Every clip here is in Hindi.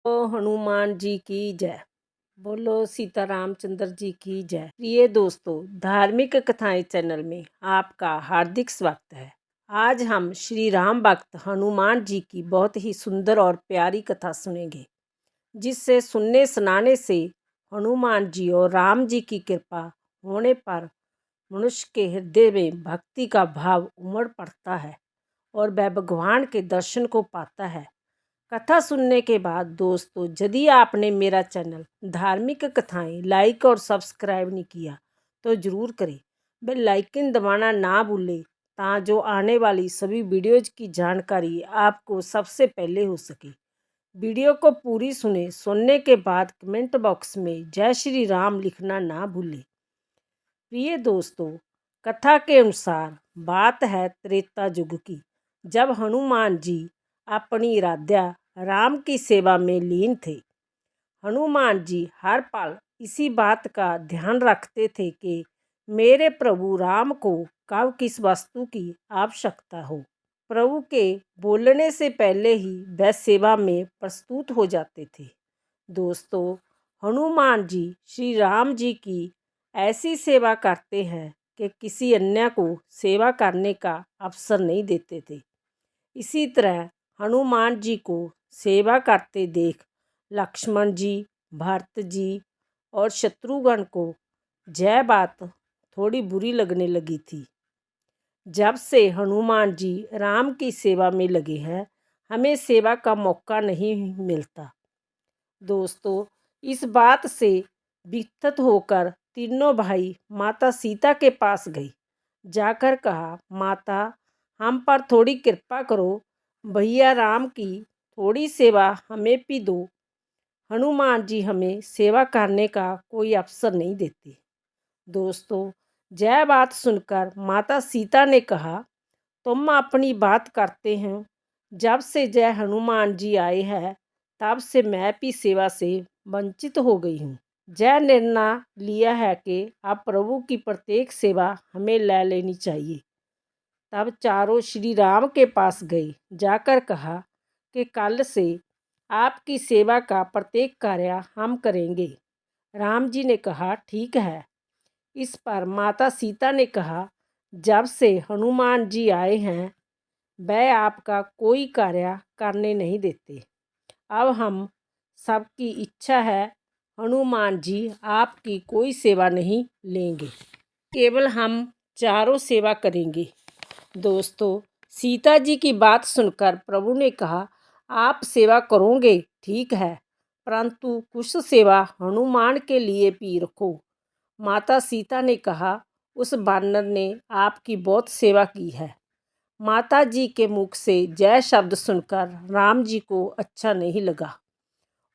हनुमान जी की जय। बोलो सीता रामचंद्र जी की जय। प्रिय दोस्तों, धार्मिक कथाएं चैनल में आपका हार्दिक स्वागत है। आज हम श्री राम भक्त हनुमान जी की बहुत ही सुंदर और प्यारी कथा सुनेंगे, जिससे सुनने सुनाने से हनुमान जी और राम जी की कृपा होने पर मनुष्य के हृदय में भक्ति का भाव उमड़ पड़ता है और वह भगवान के दर्शन को पाता है। कथा सुनने के बाद दोस्तों, यदि आपने मेरा चैनल धार्मिक कथाएं लाइक और सब्सक्राइब नहीं किया तो ज़रूर करें। बेल आइकन दबाना ना भूलें ताकि आने वाली सभी वीडियोज की जानकारी आपको सबसे पहले हो सके। वीडियो को पूरी सुनने के बाद कमेंट बॉक्स में जय श्री राम लिखना ना भूलें। प्रिय दोस्तों, कथा के अनुसार बात है त्रेता युग की, जब हनुमान जी अपनी राध्या राम की सेवा में लीन थे। हनुमान जी हर पल इसी बात का ध्यान रखते थे कि मेरे प्रभु राम को कब किस वस्तु की आवश्यकता हो। प्रभु के बोलने से पहले ही वह सेवा में प्रस्तुत हो जाते थे। दोस्तों, हनुमान जी श्री राम जी की ऐसी सेवा करते हैं कि किसी अन्य को सेवा करने का अवसर नहीं देते थे। इसी तरह हनुमान जी को सेवा करते देख लक्ष्मण जी, भरत जी और शत्रुघ्न को यह बात थोड़ी बुरी लगने लगी थी। जब से हनुमान जी राम की सेवा में लगे हैं, हमें सेवा का मौका नहीं मिलता। दोस्तों, इस बात से विचलित होकर तीनों भाई माता सीता के पास गए। जाकर कहा, माता, हम पर थोड़ी कृपा करो, भैया राम की थोड़ी सेवा हमें भी दो। हनुमान जी हमें सेवा करने का कोई अवसर नहीं देते। दोस्तों, यह बात सुनकर माता सीता ने कहा, तुम अपनी बात करते हैं। जब से जय हनुमान जी आए हैं, तब से मैं भी सेवा से वंचित हो गई हूँ। जय निर्णय लिया है कि अब प्रभु की प्रत्येक सेवा हमें ले लेनी चाहिए। तब चारों श्री राम के पास गए। जाकर कहा कि कल से आपकी सेवा का प्रत्येक कार्य हम करेंगे। राम जी ने कहा, ठीक है। इस पर माता सीता ने कहा, जब से हनुमान जी आए हैं, वह आपका कोई कार्य करने नहीं देते। अब हम सबकी इच्छा है, हनुमान जी आपकी कोई सेवा नहीं लेंगे, केवल हम चारों सेवा करेंगे। दोस्तों, सीता जी की बात सुनकर प्रभु ने कहा, आप सेवा करोगे ठीक है, परंतु कुछ सेवा हनुमान के लिए भी रखो। माता सीता ने कहा, उस बानर ने आपकी बहुत सेवा की है। माता जी के मुख से जय शब्द सुनकर राम जी को अच्छा नहीं लगा।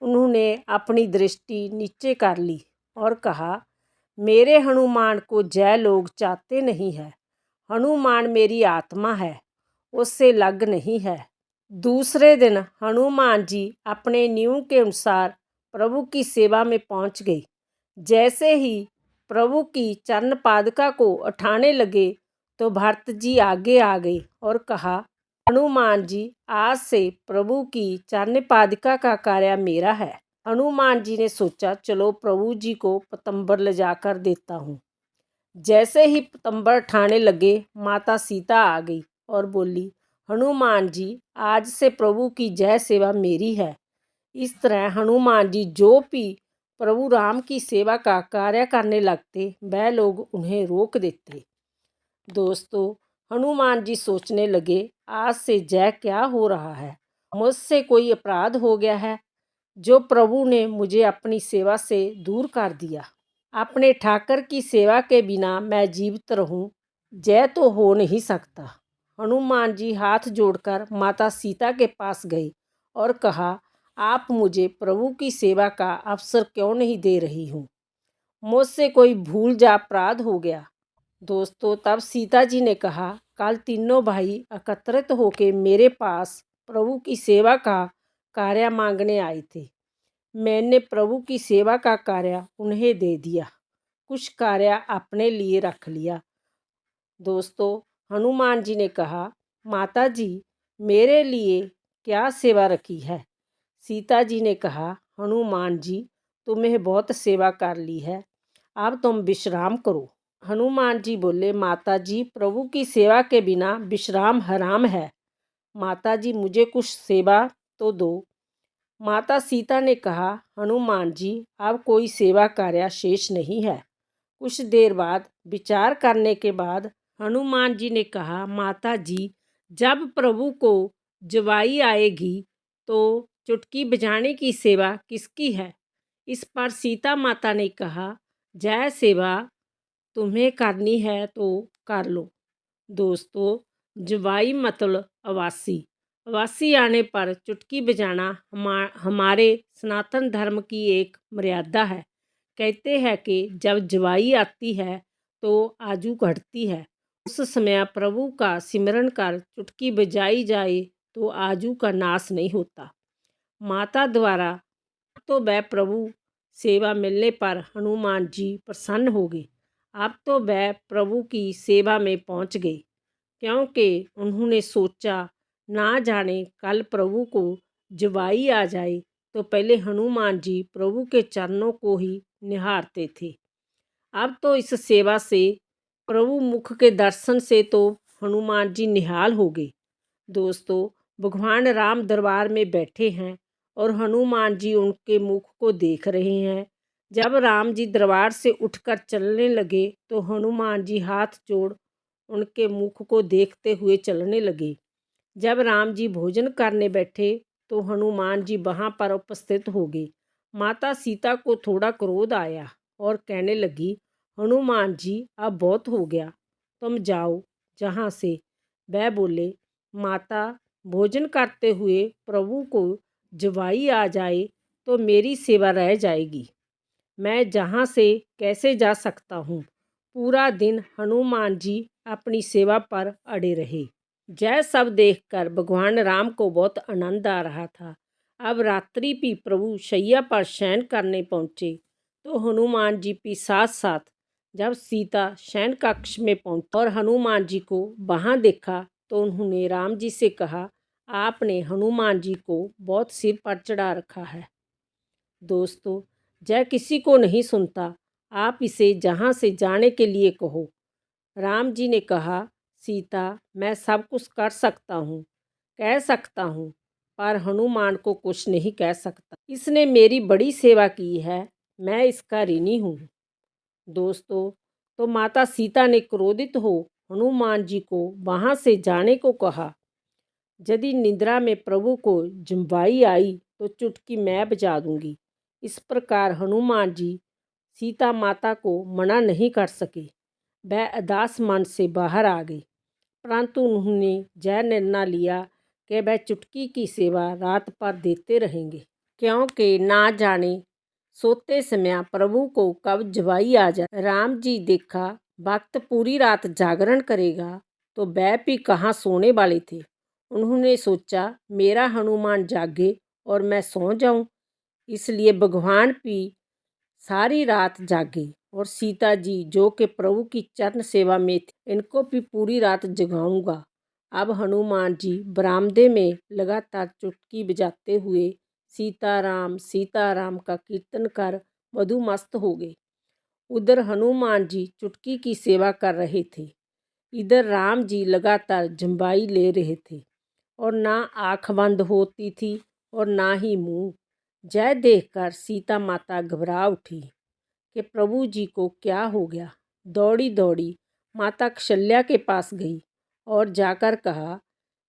उन्होंने अपनी दृष्टि नीचे कर ली और कहा, मेरे हनुमान को जय लोग चाहते नहीं है। हनुमान मेरी आत्मा है, उससे लग नहीं है। दूसरे दिन हनुमान जी अपने नियम के अनुसार प्रभु की सेवा में पहुंच गए। जैसे ही प्रभु की चरण पादुका को उठाने लगे तो भरत जी आगे आ गए और कहा, हनुमान जी, आज से प्रभु की चरण पादुका का कार्य मेरा है। हनुमान जी ने सोचा, चलो प्रभु जी को पतंबर ले जाकर देता हूँ। जैसे ही पतंबर उठाने लगे, माता सीता आ गई और बोली, हनुमान जी, आज से प्रभु की जय सेवा मेरी है। इस तरह हनुमान जी जो भी प्रभु राम की सेवा का कार्य करने लगते, वह लोग उन्हें रोक देते। दोस्तों, हनुमान जी सोचने लगे, आज से जय क्या हो रहा है? मुझसे कोई अपराध हो गया है जो प्रभु ने मुझे अपनी सेवा से दूर कर दिया। अपने ठाकर की सेवा के बिना मैं जीवित रहूं, जय तो हो नहीं सकता। हनुमान जी हाथ जोड़कर माता सीता के पास गए और कहा, आप मुझे प्रभु की सेवा का अवसर क्यों नहीं दे रही हूँ? मुझसे कोई भूल या अपराध हो गया? दोस्तों, तब सीता जी ने कहा, कल तीनों भाई एकत्रित होकर मेरे पास प्रभु की सेवा का कार्य मांगने आए थे। मैंने प्रभु की सेवा का कार्य उन्हें दे दिया, कुछ कार्य अपने लिए रख लिया। दोस्तों, हनुमान जी ने कहा, माता जी, मेरे लिए क्या सेवा रखी है? सीता जी ने कहा, हनुमान जी, तुम्हें बहुत सेवा कर ली है, अब तुम विश्राम करो। हनुमान जी बोले, माता जी, प्रभु की सेवा के बिना विश्राम हराम है। माता जी, मुझे कुछ सेवा तो दो। माता सीता ने कहा, हनुमान जी, अब कोई सेवा कार्य शेष नहीं है। कुछ देर बाद विचार करने के बाद हनुमान जी ने कहा, माता जी, जब प्रभु को जुबाई आएगी तो चुटकी बजाने की सेवा किसकी है? इस पर सीता माता ने कहा, जय सेवा तुम्हें करनी है तो कर लो। दोस्तों, जुबाई मतलब अवासी। अवासी आने पर चुटकी बजाना हमारे सनातन धर्म की एक मर्यादा है। कहते हैं कि जब जुबाई आती है तो आजू घटती है। उस समय प्रभु का सिमरन कर चुटकी बजाई जाए तो आजू का नाश नहीं होता। माता द्वारा तो वह प्रभु सेवा मिलने पर हनुमान जी प्रसन्न हो गए। अब तो वह प्रभु की सेवा में पहुंच गए, क्योंकि उन्होंने सोचा, ना जाने कल प्रभु को जुबाई आ जाए तो पहले हनुमान जी प्रभु के चरणों को ही निहारते थे। अब तो इस सेवा से, प्रभु मुख के दर्शन से तो हनुमान जी निहाल हो गए। दोस्तों, भगवान राम दरबार में बैठे हैं और हनुमान जी उनके मुख को देख रहे हैं। जब राम जी दरबार से उठकर चलने लगे तो हनुमान जी हाथ जोड़ उनके मुख को देखते हुए चलने लगे। जब राम जी भोजन करने बैठे तो हनुमान जी वहाँ पर उपस्थित हो गए। माता सीता को थोड़ा क्रोध आया और कहने लगी, हनुमान जी, अब बहुत हो गया, तुम जाओ जहाँ से। वह बोले, माता, भोजन करते हुए प्रभु को जुबाई आ जाए तो मेरी सेवा रह जाएगी। मैं जहाँ से कैसे जा सकता हूँ। पूरा दिन हनुमान जी अपनी सेवा पर अड़े रहे। यह सब देखकर भगवान राम को बहुत आनंद आ रहा था। अब रात्रि भी प्रभु शैया पर शयन करने पहुँचे तो हनुमान जी भी साथ साथ। जब सीता शयन कक्ष में पहुंची और हनुमान जी को वहां देखा तो उन्होंने राम जी से कहा, आपने हनुमान जी को बहुत सिर पर चढ़ा रखा है। दोस्तों, यह किसी को नहीं सुनता, आप इसे जहाँ से जाने के लिए कहो। राम जी ने कहा, सीता, मैं सब कुछ कर सकता हूँ, कह सकता हूँ, पर हनुमान को कुछ नहीं कह सकता। इसने मेरी बड़ी सेवा की है, मैं इसका ऋणी हूँ। दोस्तों, तो माता सीता ने क्रोधित हो हनुमान जी को वहाँ से जाने को कहा। यदि निद्रा में प्रभु को जुबाई आई तो चुटकी मैं बजा दूंगी। इस प्रकार हनुमान जी सीता माता को मना नहीं कर सके। वह उदास मन से बाहर आ गई, परंतु उन्होंने यह निर्णय लिया कि वह चुटकी की सेवा रात भर देते रहेंगे, क्योंकि ना जाने सोते समय प्रभु को कब जुबाई आ जाए। राम जी देखा, भक्त पूरी रात जागरण करेगा तो वह भी कहाँ सोने वाले थे। उन्होंने सोचा, मेरा हनुमान जागे और मैं सो जाऊं, इसलिए भगवान भी सारी रात जागे और सीता जी जो कि प्रभु की चरण सेवा में थी, इनको भी पूरी रात जगाऊंगा। अब हनुमान जी बरामदे में लगातार चुटकी बजाते हुए सीता राम का कीर्तन कर मधुमस्त हो गए। उधर हनुमान जी चुटकी की सेवा कर रहे थे, इधर राम जी लगातार जुबाई ले रहे थे और ना आँख बंद होती थी और ना ही मुंह। यह देखकर सीता माता घबरा उठी कि प्रभु जी को क्या हो गया। दौड़ी दौड़ी माता कौशल्या के पास गई और जाकर कहा,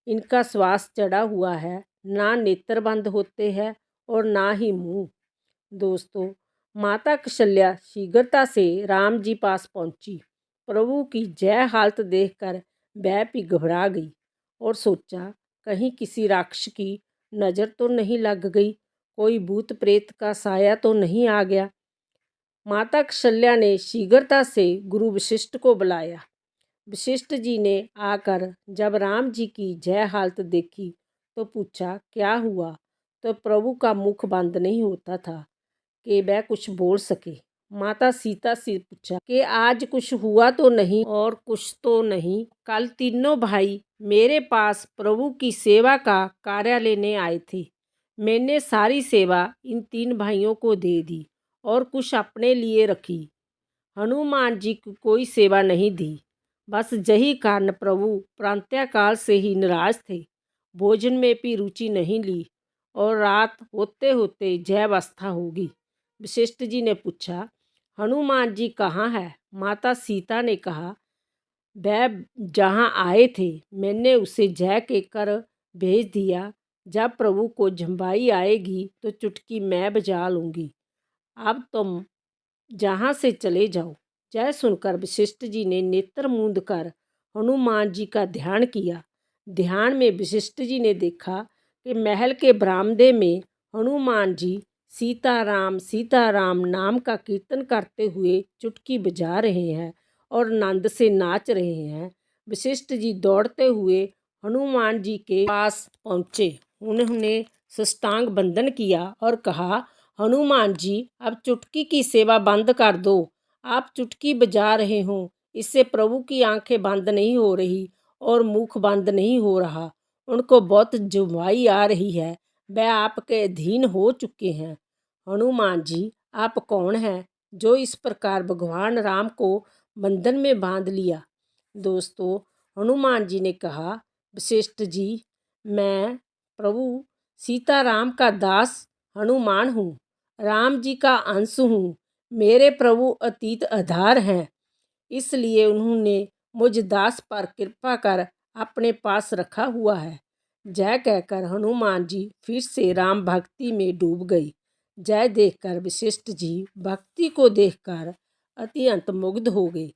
इनका श्वास चढ़ा हुआ है, ना नेत्र बंद होते हैं और ना ही मुंह। दोस्तों, माता कौशल्या शीघ्रता से राम जी पास पहुंची। प्रभु की जय हालत देखकर वह भी घबरा गई और सोचा, कहीं किसी राक्षस की नज़र तो नहीं लग गई, कोई भूत प्रेत का साया तो नहीं आ गया। माता कौशल्या ने शीघ्रता से गुरु वशिष्ठ को बुलाया। वशिष्ठ जी ने आकर जब राम जी की जय हालत देखी तो पूछा, क्या हुआ? तो प्रभु का मुख बंद नहीं होता था कि वह कुछ बोल सके। माता सीता से पूछा कि आज कुछ हुआ तो नहीं और कुछ तो नहीं। कल तीनों भाई मेरे पास प्रभु की सेवा का कार्य लेने आए थे, मैंने सारी सेवा इन 3 भाइयों को दे दी और कुछ अपने लिए रखी। हनुमान जी को कोई सेवा नहीं दी। बस यही कारण प्रभु प्रातःकाल से ही निराश थे, भोजन में भी रुचि नहीं ली और रात होते होते जय अवस्था होगी। वशिष्ठ जी ने पूछा, हनुमान जी कहाँ है? माता सीता ने कहा, वह जहाँ आए थे मैंने उसे जय के कर भेज दिया। जब प्रभु को झंबाई आएगी तो चुटकी मैं बजा लूँगी। अब तुम जहाँ से चले जाओ। जय सुनकर वशिष्ठ जी ने नेत्र मूंद कर हनुमान जी का ध्यान किया। ध्यान में वशिष्ठ जी ने देखा कि महल के बरामदे में हनुमान जी सीताराम नाम का कीर्तन करते हुए चुटकी बजा रहे हैं और आनंद से नाच रहे हैं। वशिष्ठ जी दौड़ते हुए हनुमान जी के पास पहुँचे। उन्होंने साष्टांग वंदन किया और कहा, हनुमान जी अब चुटकी की सेवा बंद कर दो। आप चुटकी बजा रहे हो, इससे प्रभु की आंखें बंद नहीं हो रही और मुख बंद नहीं हो रहा। उनको बहुत जुबाई आ रही है, वह आपके अधीन हो चुके हैं। हनुमान जी आप कौन हैं जो इस प्रकार भगवान राम को बंधन में बांध लिया? दोस्तों, हनुमान जी ने कहा, वशिष्ठ जी मैं प्रभु सीताराम का दास हनुमान हूँ, राम जी का अंश हूँ। मेरे प्रभु अतीत आधार हैं, इसलिए उन्होंने मुझ दास पर कृपा कर अपने पास रखा हुआ है। जय कहकर हनुमान जी फिर से राम भक्ति में डूब गई। जय देखकर वशिष्ठ जी भक्ति को देखकर अत्यंत मुग्ध हो गए।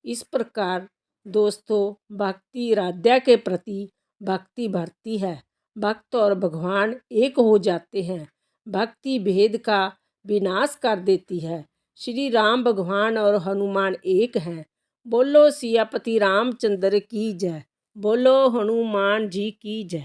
इस प्रकार दोस्तों, भक्ति राध्या के प्रति भक्ति भरती है। भक्त और भगवान एक हो जाते हैं। भक्ति भेद का विनाश कर देती है। श्री राम भगवान और हनुमान एक हैं। बोलो सियापति रामचंद्र की जय। बोलो हनुमान जी की जय।